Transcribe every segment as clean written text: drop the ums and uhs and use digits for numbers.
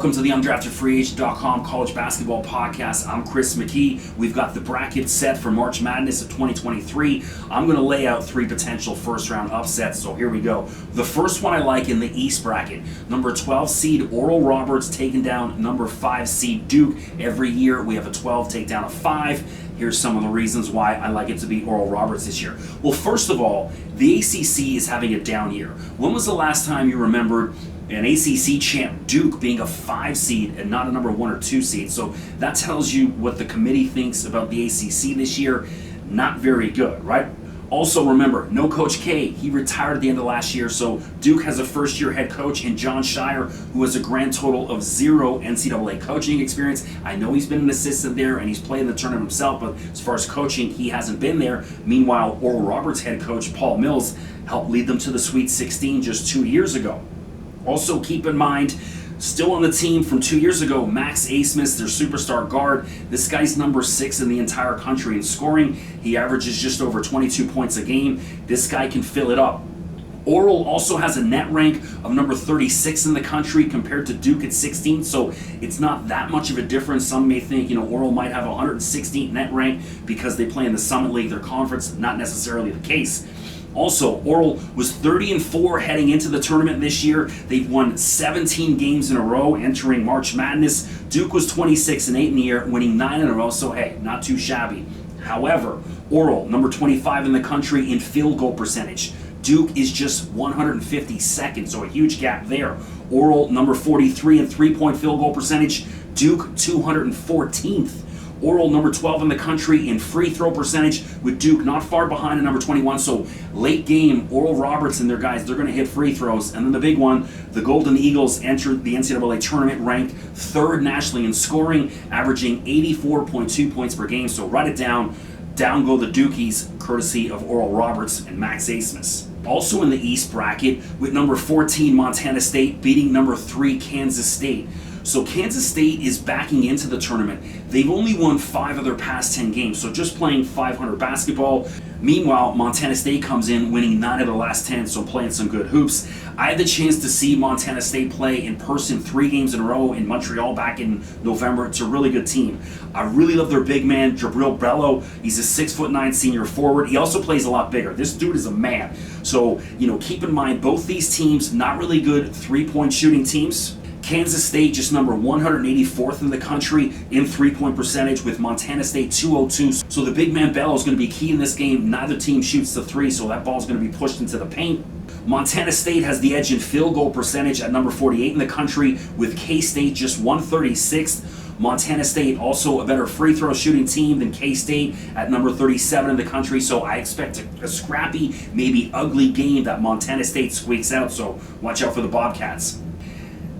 Welcome to the UndraftedFreeAgent.com College Basketball Podcast. I'm Chris McKee. We've got the bracket set for March Madness of 2023. I'm going to lay out three potential first-round upsets, so here we go. The first one I like in the East bracket, number 12 seed Oral Roberts taking down number 5 seed Duke. Every year we have a 12 take down a 5. Here's some of the reasons why I like it to be Oral Roberts this year. Well, first of all, the ACC is having a down year. When was the last time you remembered an ACC champ, Duke, being a 5 seed and not a number 1 or 2 seed? So that tells you what the committee thinks about the ACC this year. Not very good, right? Also remember, no Coach K. He retired at the end of last year, so Duke has a first-year head coach in John Shire, who has a grand total of 0 NCAA coaching experience. I know he's been an assistant there and he's played in the tournament himself, but as far as coaching, he hasn't been there. Meanwhile, Oral Roberts head coach Paul Mills helped lead them to the Sweet 16 just 2 years ago. Also keep in mind, still on the team from 2 years ago, Max Asmus, their superstar guard. This guy's number 6 in the entire country in scoring. He averages just over 22 points a game. This guy can fill it up. Oral also has a net rank of number 36 in the country compared to Duke at 16, so it's not that much of a difference. Some may think, Oral might have a 116th net rank because they play in the Summit League, their conference. Not necessarily the case. Also, Oral was 30-4 heading into the tournament this year. They've won 17 games in a row entering March Madness. Duke was 26-8 in the year, winning 9 in a row, so hey, not too shabby. However, Oral, number 25 in the country in field goal percentage. Duke is just 152nd, so a huge gap there. Oral, number 43 in three-point field goal percentage. Duke, 214th. Oral, number 12 in the country in free throw percentage, with Duke not far behind at number 21. So late game, Oral Roberts and their guys, they're going to hit free throws. And then the big one, the Golden Eagles entered the NCAA Tournament ranked 3rd nationally in scoring, averaging 84.2 points per game. So write it down. Down go the Dukies, courtesy of Oral Roberts and Max Asmus. Also in the East bracket, with number 14 Montana State beating number 3 Kansas State. So Kansas State is backing into the tournament. They've only won 5 of their past 10 games, so just playing .500 basketball. Meanwhile, Montana State comes in winning 9 of the last 10, so playing some good hoops. I had the chance to see Montana State play in person 3 games in a row in Montreal back in November. It's a really good team. I really love their big man, Jabril Bello. He's a 6'9" senior forward. He also plays a lot bigger. This dude is a man. So, keep in mind, both these teams, not really good three-point shooting teams. Kansas State just number 184th in the country in three-point percentage, with Montana State 202. So the big man Bello is going to be key in this game. Neither team shoots the 3, so that ball is going to be pushed into the paint. Montana State has the edge in field goal percentage at number 48 in the country, with K-State just 136th. Montana State also a better free throw shooting team than K-State at number 37 in the country, so I expect a scrappy, maybe ugly game that Montana State squeaks out, so watch out for the Bobcats.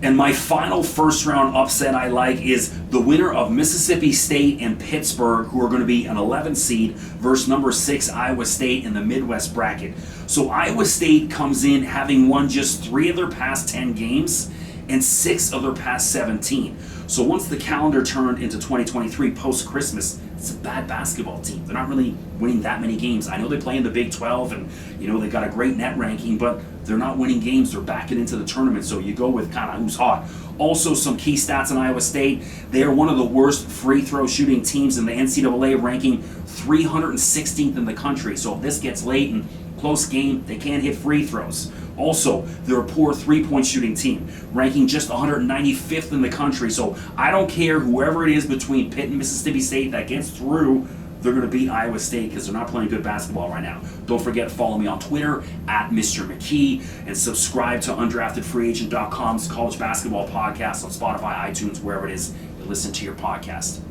And my final first-round upset I like is the winner of Mississippi State and Pittsburgh, who are going to be an 11 seed, versus number 6 Iowa State in the Midwest bracket. So Iowa State comes in having won just 3 of their past 10 games and 6 of their past 17. So once the calendar turned into 2023 post-Christmas, it's a bad basketball team. They're not really winning that many games. I know they play in the Big 12 and, they got a great net ranking, but they're not winning games. They're backing into the tournament, so you go with kind of who's hot. Also, some key stats on Iowa State. They are one of the worst free throw shooting teams in the NCAA, ranking 316th in the country. So if this gets late and close game, they can't hit free throws. Also, they're a poor three-point shooting team, ranking just 195th in the country. So I don't care whoever it is between Pitt and Mississippi State that gets through, they're going to beat Iowa State because they're not playing good basketball right now. Don't forget to follow me on Twitter at Mr. McKee and subscribe to UndraftedFreeAgent.com's college basketball podcast on Spotify, iTunes, wherever it is you listen to your podcast.